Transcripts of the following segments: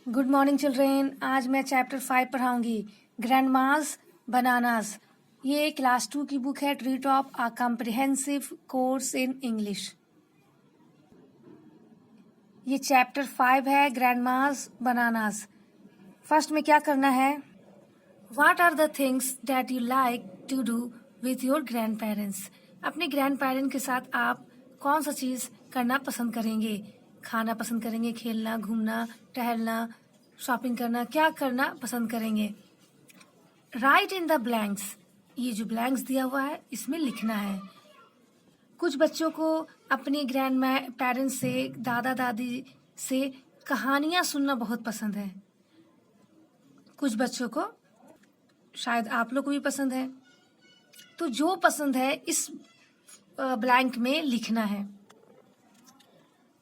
Good morning children. आज मैं chapter 5 पढ़ाऊंगी, ग्रैंडमास बनानास। ये क्लास 2 की बुक है, tree top a comprehensive course in English. ये चैप्टर 5 है, ग्रैंडमास बनानास। फर्स्ट में क्या करना है, what are the things that you like to do with your grandparents. अपने ग्रैंड पेरेंट के साथ आप कौन सा चीज़ करना पसंद करेंगे? खाना पसंद करेंगे, खेलना, घूमना, टहलना, शॉपिंग करना, क्या करना पसंद करेंगे? Right in the blanks. ये जो ब्लैंक्स दिया हुआ है इसमें लिखना है। कुछ बच्चों को अपने ग्रैंड पेरेंट्स से, दादा दादी से कहानियाँ सुनना बहुत पसंद है। कुछ बच्चों को, शायद आप लोग को भी पसंद है। तो जो पसंद है इस ब्लैंक में लिखना है।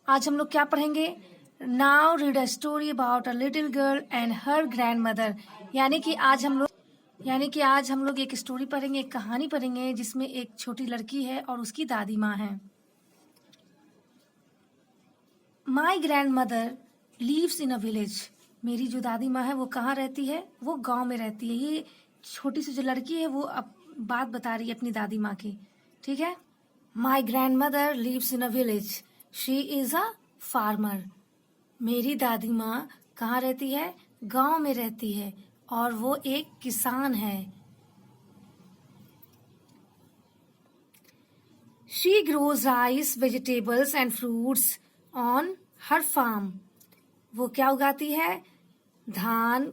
आज हम लोग क्या पढ़ेंगे? Now read a story about a little girl and her grand mother. यानी कि आज हम लोग एक स्टोरी पढ़ेंगे, एक कहानी पढ़ेंगे जिसमें एक छोटी लड़की है और उसकी दादी माँ है। My grand mother leaves in a village. मेरी जो दादी माँ है वो कहाँ रहती है? वो गांव में रहती है। ये छोटी सी जो लड़की है वो अब बात बता रही है अपनी दादी माँ की, ठीक है? My grand mother leaves in a village, she is a farmer. मेरी दादी माँ कहाँ रहती है? गांव में रहती है और वो एक किसान है। She grows rice, vegetables and fruits on her farm. वो क्या उगाती है? धान,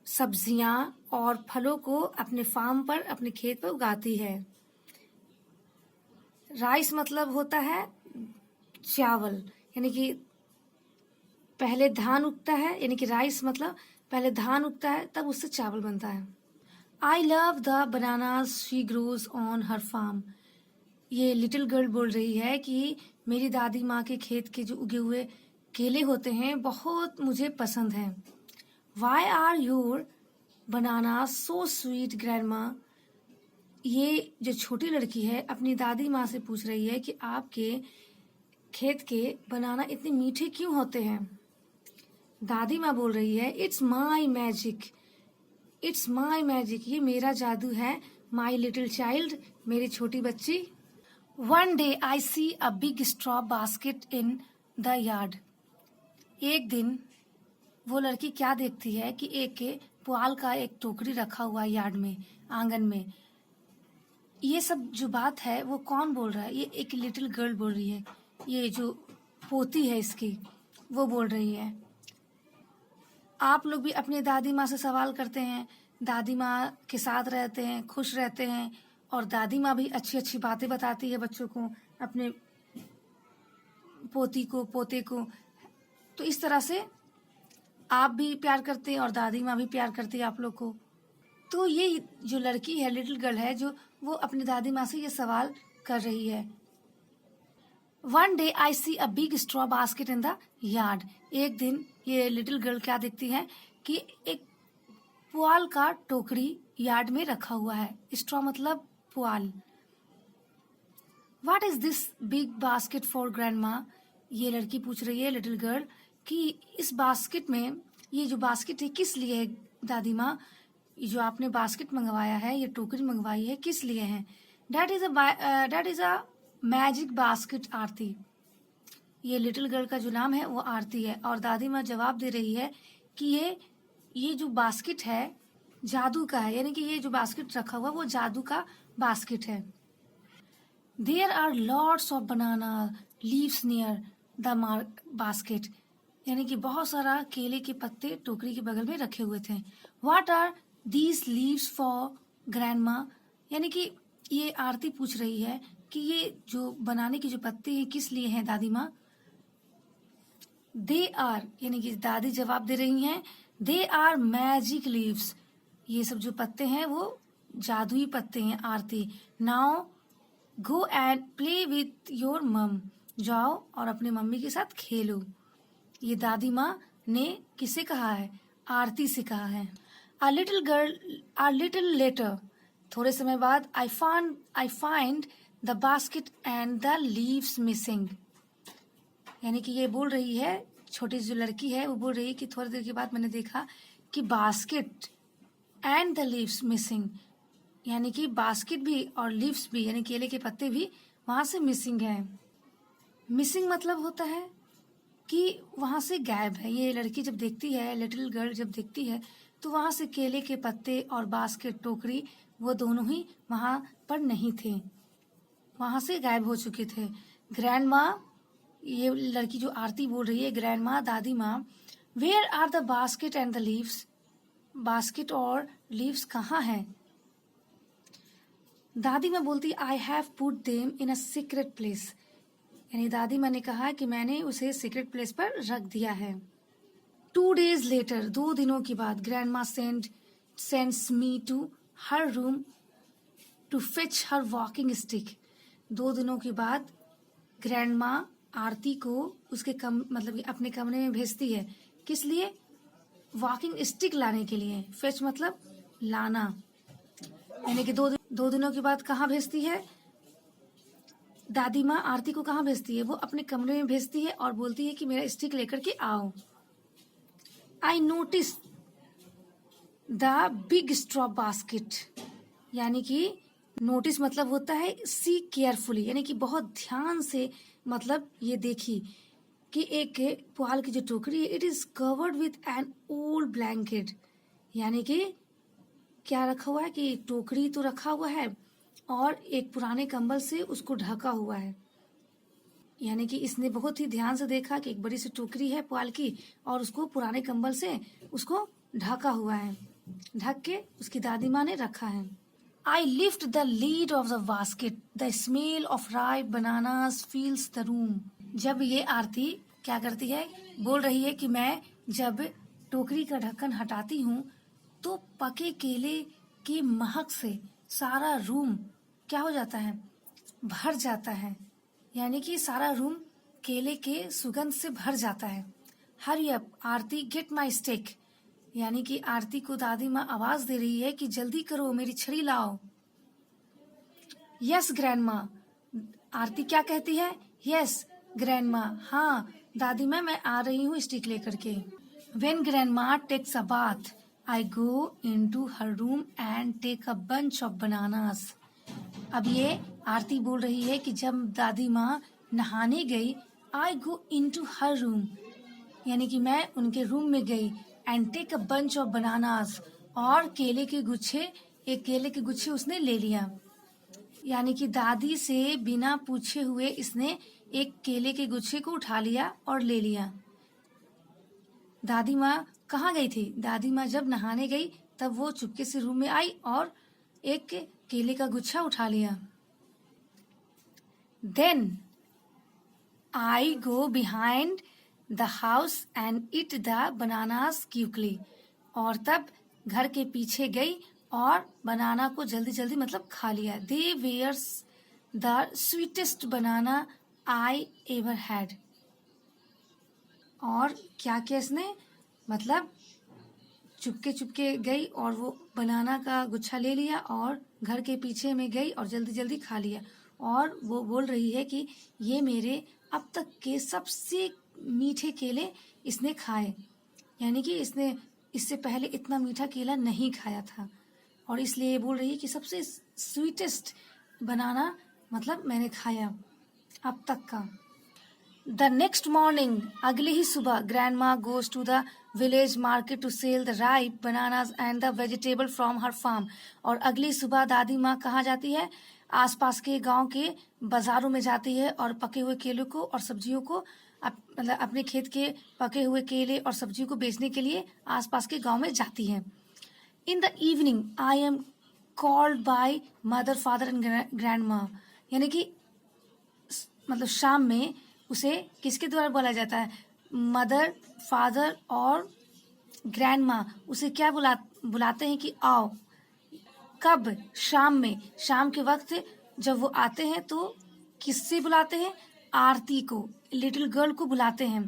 सब्जियां और फलों को अपने फार्म पर, अपने खेत पर उगाती है। राइस मतलब होता है चावल, यानी कि पहले धान उगता है, यानी कि राइस मतलब पहले धान उगता है तब उससे चावल बनता है। I love the bananas she grows on her farm. ये लिटिल गर्ल बोल रही है कि मेरी दादी माँ के खेत के जो उगे हुए केले होते हैं बहुत मुझे पसंद हैं। Why are your bananas so sweet grandma. ये जो छोटी लड़की है अपनी दादी माँ से पूछ रही है कि आपके खेत के बनाना इतने मीठे क्यों होते हैं? दादी माँ बोल रही है, it's my magic, it's my magic, ये मेरा जादू है। माई लिटिल चाइल्ड, मेरी छोटी बच्ची। One day I see a big straw basket in the yard. एक दिन वो लड़की क्या देखती है कि एक पुआल का एक टोकरी रखा हुआ है यार्ड में, आंगन में। ये सब जो बात है वो कौन बोल रहा है? ये एक लिटिल गर्ल बोल रही है। ये जो पोती है इसकी, वो बोल रही है। आप लोग भी अपनी दादी माँ से सवाल करते हैं, दादी माँ के साथ रहते हैं, खुश रहते हैं, और दादी माँ भी अच्छी अच्छी बातें बताती है बच्चों को, अपने पोती को, पोते को। तो इस तरह से आप भी प्यार करते हैं और दादी माँ भी प्यार करती है आप लोग को। तो ये जो लड़की है, लिटिल गर्ल है, जो वो अपनी दादी माँ से ये सवाल कर रही है। One day I see a big straw basket in the yard. एक दिन ये लिटिल गर्ल क्या देखती है कि एक पुआल का टोकरी यार्ड में रखा हुआ है। स्ट्रॉ मतलब पुआल। What is this big basket for grandma. ये लड़की पूछ रही है, लिटिल गर्ल, कि इस बास्केट में, ये जो बास्केट है किस लिए है दादी माँ? जो आपने बास्केट मंगवाया है, ये टोकरी मंगवाई है, किस लिए है? That is a magic basket Aarti. ये लिटिल गर्ल का जो नाम है वो आरती है, और दादी माँ जवाब दे रही है कि ये जो बास्केट है जादू का है, यानी कि ये जो बास्केट रखा हुआ वो जादू का बास्केट है। There are lots of banana leaves near the basket. यानी कि बहुत सारा केले के पत्ते टोकरी के बगल में रखे हुए थे। What are these leaves for grandma. यानी कि ये आरती पूछ रही है कि ये जो बनाने के जो पत्ते हैं किस लिए हैं दादी माँ? दे आर, यानी कि दादी जवाब दे रही हैं, दे आर मैजिक लीव्स। ये सब जो पत्ते हैं वो जादुई पत्ते हैं Aarti. Now go and play with your mum. जाओ और अपने मम्मी के साथ खेलो। ये दादी माँ ने किसे कहा है? आरती से कहा है। अ लिटिल लेटर, थोड़े समय बाद, I find the basket and the leaves missing. यानी कि ये बोल रही है छोटी सी जो लड़की है वो बोल रही है कि थोड़ी देर के बाद मैंने देखा कि basket and the leaves missing, यानी कि बास्केट भी और लीव्स भी यानी केले के पत्ते भी वहाँ से मिसिंग है। मिसिंग मतलब होता है कि वहाँ से गायब है। ये लड़की जब देखती है, लिटिल गर्ल जब देखती है, तो वहाँ से केले के पत्ते और बास्केट, टोकरी, वो दोनों ही वहाँ पर नहीं थे, वहाँ से गायब हो चुके थे। ग्रैंड माँ, ये लड़की जो आरती बोल रही है, ग्रैंड माँ, दादी माँ, where are the basket and the leaves, basket और लीव्स कहाँ हैं? दादी माँ बोलती I have put them in a secret place, यानी दादी माँ ने कहा कि मैंने उसे सीक्रेट प्लेस पर रख दिया है। 2 days later, 2 दिनों के बाद, ग्रैंड माँ sends me to her room to fetch her walking stick. 2 दिनों के बाद ग्रैंड माँ आरती को उसके मतलब कि अपने कमरे में भेजती है। किस लिए? वॉकिंग स्टिक लाने के लिए। फेच मतलब लाना, यानी कि 2 दिनों के बाद कहाँ भेजती है? दादी माँ आरती को कहाँ भेजती है? वो अपने कमरे में भेजती है और बोलती है कि मेरा स्टिक लेकर के आओ। I notice the big straw basket, यानी कि नोटिस मतलब होता है सी केयरफुली, यानी कि बहुत ध्यान से, मतलब ये देखी कि एक पुआल की जो टोकरी है, it is covered with an old blanket, यानी कि क्या रखा हुआ है कि टोकरी तो रखा हुआ है और एक पुराने कंबल से उसको ढका हुआ है। यानी कि इसने बहुत ही ध्यान से देखा कि एक बड़ी सी टोकरी है पुआल की और उसको पुराने कंबल से उसको ढका हुआ है, ढक के उसकी दादी माँ ने रखा है। I lift the lid of the basket, the smell of ripe bananas fills the room. जब ये आरती क्या करती है, बोल रही है कि मैं जब टोकरी का ढक्कन हटाती हूँ तो पके केले की महक से सारा रूम क्या हो जाता है, भर जाता है, यानी कि सारा रूम केले के सुगंध से भर जाता है। Hurry up Aarti, get my stick, यानी कि आरती को दादी माँ आवाज दे रही है कि जल्दी करो, मेरी छड़ी लाओ। यस ग्रैंड माँ, आरती क्या कहती है? यस ग्रैंड माँ, हाँ दादी माँ मैं आ रही हूँ स्टिक लेकर के। When grandma takes a bath, I go into her room and take a bunch of bananas. अब ये आरती बोल रही है कि जब दादी माँ नहाने गई, I go into her room, यानी कि मैं उनके रूम में गई, and take a bunch of bananas, और केले के गुच्छे, एक केले के गुच्छे उसने ले लिया, यानी कि दादी से बिना पूछे हुए इसने एक केले के गुच्छे को उठा लिया और ले लिया। दादी माँ कहाँ गई थी? दादी माँ जब नहाने गई तब वो चुपके से रूम में आई और एक केले का गुच्छा उठा लिया। Then I go behind the house and eat the bananas quickly, और तब घर के पीछे गई और बनाना को जल्दी जल्दी मतलब खा लिया। They were the sweetest banana I ever had, और क्या किया इसने, मतलब चुपके चुपके गई और वो बनाना का गुच्छा ले लिया और घर के पीछे में गई और जल्दी जल्दी खा लिया। और वो बोल रही है कि ये मेरे अब तक के सबसे मीठे केले इसने खाए, यानी कि इसने इससे पहले इतना मीठा केला नहीं खाया था, और इसलिए ये बोल रही है कि सबसे स्वीटेस्ट बनाना मतलब मैंने खाया अब तक का। द नेक्स्ट मॉर्निंग, अगले ही सुबह, ग्रैंड माँ goes to the village market to sell the ripe bananas and the vegetable from her farm. और अगली सुबह दादी माँ कहाँ जाती है? आसपास के गांव के बाजारों में जाती है और पके हुए केलों को और सब्जियों को मतलब अपने खेत के पके हुए केले और सब्जियों को बेचने के लिए आसपास के गांव में जाती है। In the evening I am called by mother, father and grand माँ, यानी कि मतलब शाम में उसे किसके द्वारा बोला जाता है? मदर, फादर और ग्रैंड माँ उसे क्या बुलाते हैं कि आओ। कब? शाम में, शाम के वक्त जब वो आते हैं तो किससे बुलाते हैं? आरती को, लिटिल गर्ल को बुलाते हैं।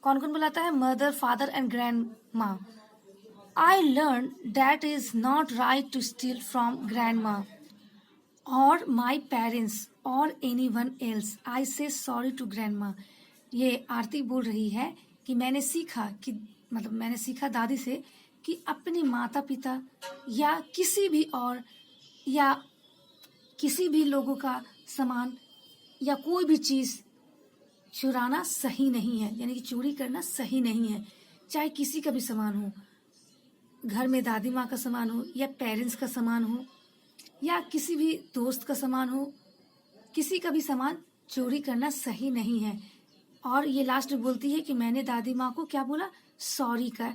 कौन कौन बुलाता है? मदर, फादर एंड ग्रैंड माँ। I learn that is not right to steal from grand माँ और माई पेरेंट्स और anyone else. I say sorry to grand माँ। ये आरती बोल रही है कि मैंने सीखा कि मतलब मैंने सीखा दादी से कि अपने माता पिता या किसी भी और या किसी भी लोगों का सामान या कोई भी चीज़ चुराना सही नहीं है, यानी कि चोरी करना सही नहीं है। चाहे किसी का भी सामान हो, घर में दादी माँ का सामान हो या पेरेंट्स का सामान हो या किसी भी दोस्त का सामान हो, किसी का भी सामान चोरी करना सही नहीं है। और ये लास्ट में बोलती है कि मैंने दादी माँ को क्या बोला, सॉरी कहा,